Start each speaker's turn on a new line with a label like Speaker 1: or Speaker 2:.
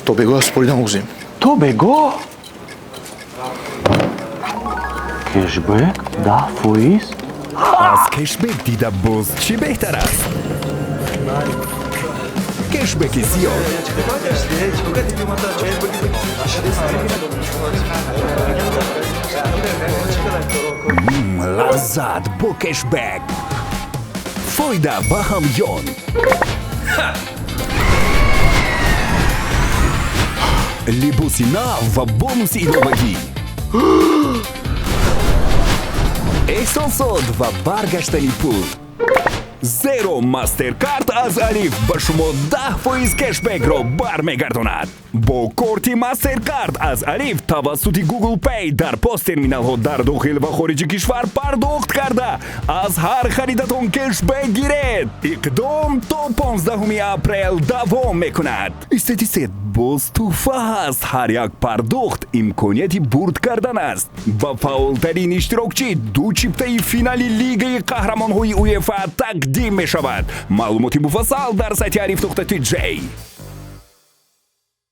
Speaker 1: то бегоҳ супорида мегузем.
Speaker 2: То бегоҳ? Кешбэк 10%?
Speaker 3: аз кешбэк дида боз чӣ беҳтар аст? кешбэки зиёд лаззат бо кешбэк, фоида ба ҳамён. либоси нав ва бонуси иловагӣ, эҳсосот ва баргаштани пул. зеро Mastercard аз алиф ба шумо 10% кешбэкро бармегардонад. бо корти Mastercard аз алиф тавассути Google Pay дар POS-терминалҳо дар дохил ва хориҷи кишвар пардохт карда аз ҳар харидатон кешбэк гиред. Иқдом то 15 апрел давом мекунад. Истатистика боз туҳфа ҳаст. ҳар як пардохт имконияти бурд кардан аст. ва фаъолтарин иштирокчӣ ду чиптаи финали лигаи қаҳрамонҳои УЕФА тақдим мешавад. маълумоти муфассал дар сайти arif.tj.